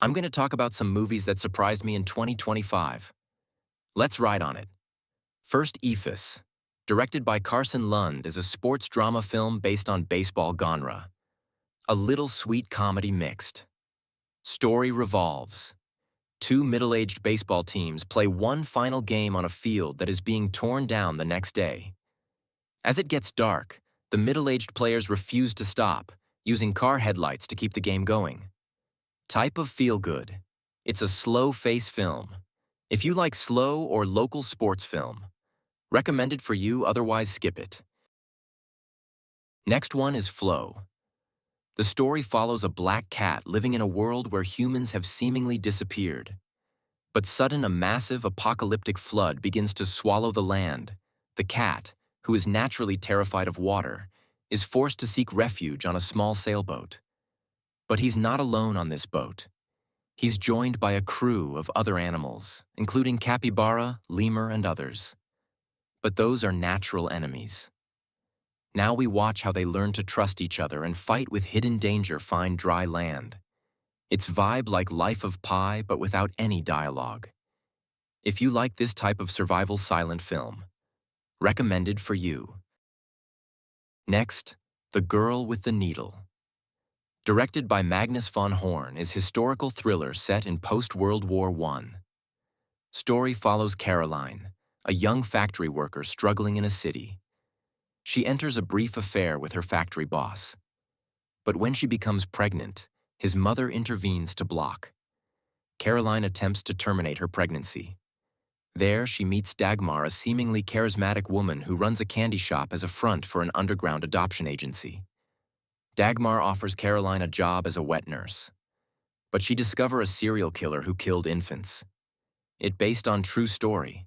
I'm going to talk about some movies that surprised me in 2025. Let's ride on it. First, Ephus, directed by Carson Lund, is a sports drama film based on baseball genre. A little sweet comedy mixed. Story revolves. Two middle-aged baseball teams play one final game on a field that is being torn down the next day. As it gets dark, the middle-aged players refuse to stop, using car headlights to keep the game going. Type of feel-good. It's a slow-face film. If you like slow or local sports film, recommended for you, otherwise skip it. Next one is Flow. The story follows a black cat living in a world where humans have seemingly disappeared. But sudden, a massive apocalyptic flood begins to swallow the land. The cat, who is naturally terrified of water, is forced to seek refuge on a small sailboat. But he's not alone on this boat. He's joined by a crew of other animals, including capybara, lemur, and others. But those are natural enemies. Now we watch how they learn to trust each other and fight with hidden danger find dry land. It's vibe like Life of Pi, but without any dialogue. If you like this type of survival silent film, recommended for you. Next, The Girl with the Needle. Directed by Magnus von Horn, is historical thriller set in post-World War I. Story follows Caroline, a young factory worker struggling in a city. She enters a brief affair with her factory boss. But when she becomes pregnant, his mother intervenes to block. Caroline attempts to terminate her pregnancy. There, she meets Dagmar, a seemingly charismatic woman who runs a candy shop as a front for an underground adoption agency. Dagmar offers Caroline a job as a wet nurse. But she discovers a serial killer who killed infants. It based on true story.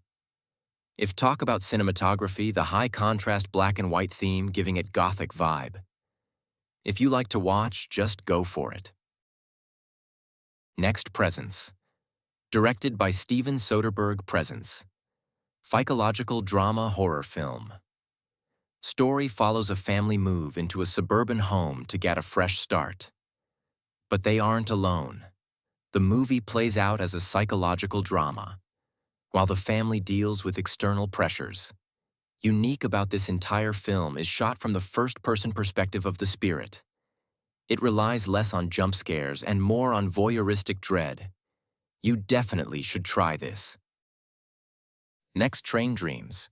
If talk about cinematography, the high contrast black and white theme giving it gothic vibe. If you like to watch, just go for it. Next, Presence. Directed by Steven Soderbergh. Presence. Psychological drama horror film. Story follows a family move into a suburban home to get a fresh start. But they aren't alone. The movie plays out as a psychological drama, while the family deals with external pressures. Unique about this entire film is shot from the first-person perspective of the spirit. It relies less on jump scares and more on voyeuristic dread. You definitely should try this. Next, Train Dreams.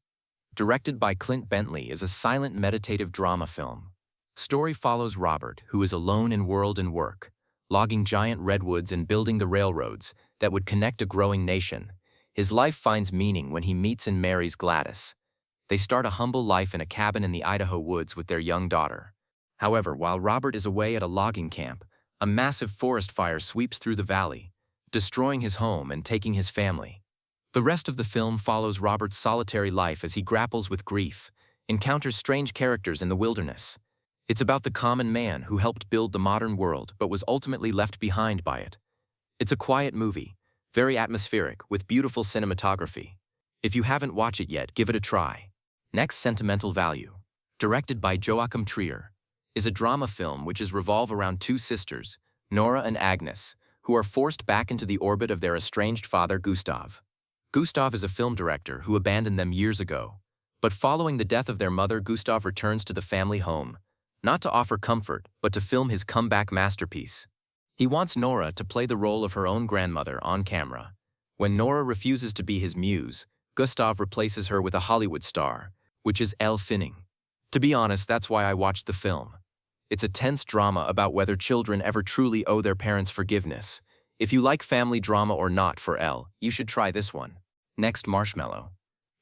Directed by Clint Bentley, is a silent meditative drama film. Story follows Robert, who is alone in world and work, logging giant redwoods and building the railroads that would connect a growing nation. His life finds meaning when he meets and marries Gladys. They start a humble life in a cabin in the Idaho woods with their young daughter. However, while Robert is away at a logging camp, a massive forest fire sweeps through the valley, destroying his home and taking his family. The rest of the film follows Robert's solitary life as he grapples with grief, encounters strange characters in the wilderness. It's about the common man who helped build the modern world but was ultimately left behind by it. It's a quiet movie, very atmospheric, with beautiful cinematography. If you haven't watched it yet, give it a try. Next, Sentimental Value. Directed by Joachim Trier, is a drama film which is revolve around two sisters, Nora and Agnes, who are forced back into the orbit of their estranged father, Gustav. Gustav is a film director who abandoned them years ago. But following the death of their mother, Gustav returns to the family home, not to offer comfort, but to film his comeback masterpiece. He wants Nora to play the role of her own grandmother on camera. When Nora refuses to be his muse, Gustav replaces her with a Hollywood star, which is Elle Fanning. To be honest, that's why I watched the film. It's a tense drama about whether children ever truly owe their parents forgiveness. If you like family drama or not for Elle, you should try this one. Next, Marshmallow.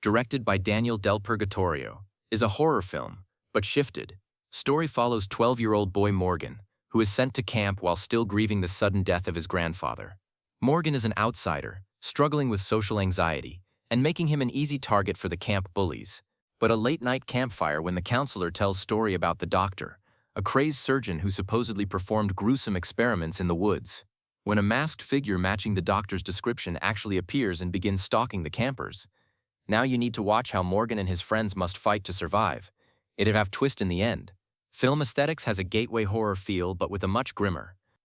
Directed by Daniel Del Purgatorio, is a horror film, but shifted. Story follows 12-year-old boy Morgan, who is sent to camp while still grieving the sudden death of his grandfather. Morgan is an outsider, struggling with social anxiety, and making him an easy target for the camp bullies. But a late-night campfire when the counselor tells story about the doctor, a crazed surgeon who supposedly performed gruesome experiments in the woods. When a masked figure matching the doctor's description actually appears and begins stalking the campers. Now you need to watch how Morgan and his friends must fight to survive. It'd have twist in the end. Film aesthetics has a gateway horror feel but with a much grimmer,